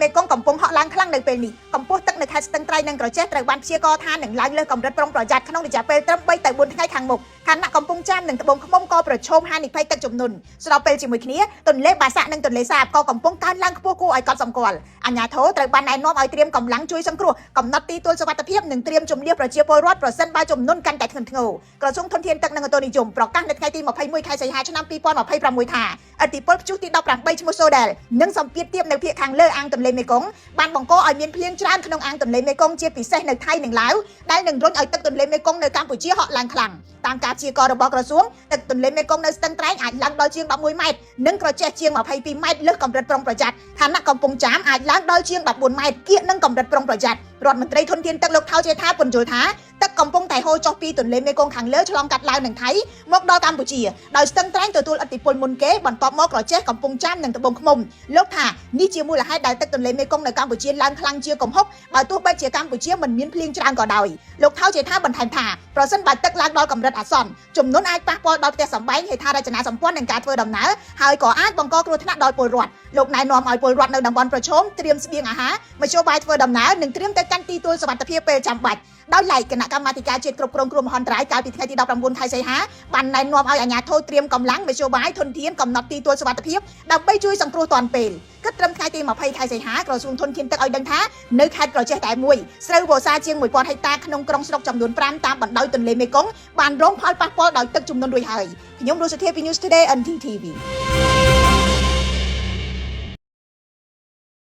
មេគង្គកំពុងហក់ឡើងខ្លាំងនៅពេលនេះកម្ពស់ទឹកនៅខេត្តស្ទឹងត្រែងនិងក្រចេះត្រូវបានព្យាករណ៍ថានឹងឡើងលើសកម្រិតប្រុងប្រយ័ត្នក្នុងរយៈពេលត្រឹម3ទៅ4ថ្ងៃខាងមុខខណៈកំពង់ចាមនិងត្បូងឃ្មុំក៏ប្រឈមហានិភ័យទឹកជំនន់ស្របពេលជាមួយគ្នាទន្លេបាសាក់និងទន្លេសាបក៏កំពុងកើនឡើងខ្ពស់គួរឲ្យកត់សម្គាល់អាជ្ញាធរត្រូវបានណែនាំឲ្យត្រៀមកម្លាំងជួយសង្គ្រោះកំណត់ទីទួលសុវត្ថិភាពនិងត្រៀមជំនះប្រជាពលរដ្ឋប្រសិនបើជំនន់កាន់តែធ្ងន់ធ្ងរក្រសួងធនធានទឹកនិងអូតូនិយមប្រកាសនៅថ្ងៃទី21ខែសីហាឆ្នាំ2026ថាឥទ្ធិពលព្យុះទី18ឈ្មោះសូដែលនិងសម្ពាធទាបនៅភាគខាងលើអាងទន្លេមេគង្គបានបង្កឲ្យមានភ្លៀងច្រើនក្នុងអាងទន្លេមេគង្គជាពិសេសនៅថៃនិងឡាវដែលនឹងរុញឲ្យទឹកទន្លេមេគង្គនៅកម្ពុជាហក់ឡើងខ្លាំងតាមការព្យាករណ៍របស់ក្រសួងទឹកទន្លេមេគង្គនៅស្ទឹងត្រែងអាចឡើងដល់ជាង11ម៉ែត្រនិងក្រចេះជាង22ម៉ែត្រលើសកម្រិតប្រុងប្រយ័ត្នខណៈកំពង់ចាមអាចឡើងដល់ជាង14ម៉ែត្រគៀកនឹងកម្រិតប្រុងប្រយ័ត្នរដ្ឋមន្ត្រីធនធានទឹកលោកថៅជេថាពន្យល់ថាទឹកកំពុងតែហូរចុះពីទន្លេមេគង្គខាងលើឆ្លងកាត់ឡាវនិងថៃមកដល់កម្ពុជាដោយស្ទឹងត្រែងទទួលឥទ្ធិពលមុនគេបន្ទាប់មកក្រចេះកំពង់ចាមនិងត្បូងឃ្មុំលោកថានេះជាមូលហេតុដែលទឹកទន្លេមេគង្គនៅកម្ពុជាឡើងខ្លាំងជាកំហុកបើទោះបីជាកម្ពុជាមិនមានភ្លៀងច្រើនក៏ដោយលោកថៅជេថាបន្ថែមថាប្រសិនបើទឹកឡើងដល់កម្រិតអាសន្នជំនន់អាចប៉ះពាល់ដល់ផ្ទះសម្បែងហេដ្ឋារចនាសម្ព័ន្ធនិងការធ្វើដំណើរហើយក៏អាចបង្កគ្រោះថ្នាក់ដល់ពលរដ្ឋលោកណែនាំឲ្យពលរដ្ឋនៅតំបន់ប្រឈមត្រៀមស្បៀងអាហារមធ្យោបាយធ្វើដំណើរនិងត្រៀមទៅកាន់ទីទួលសុវត្ថិភាពពេលចាំបាច់ដោយឡែកគណៈកម្មាធិការជាតិគ្រប់គ្រងគ្រោះមហន្តរាយកាលពីថ្ងៃទី19ខែសីហាបានណែនាំឲ្យអាជ្ញាធរត្រៀមកម្លាំងមធ្យោបាយធនធានកំណត់ទីទួលសុវត្ថិភាពដើម្បីជួយសង្គ្រោះទាន់ពេលគិតត្រឹមថ្ងៃទី20ខែសីហាក្រសួងធនធានទឹកឲ្យដឹងថានៅខេត្តក្រចេះតែមួយស្រូវវស្សាជាង1000ហិកតាក្នុងក្រុងស្រុកចំនួន5តាមបណ្ដោយទន្លេមេគង្គបានរងផលប៉ះពាល់ដោយទឹកជំនន់រួចហើយខ្ញុំរស់សុធាពី News Today NTTV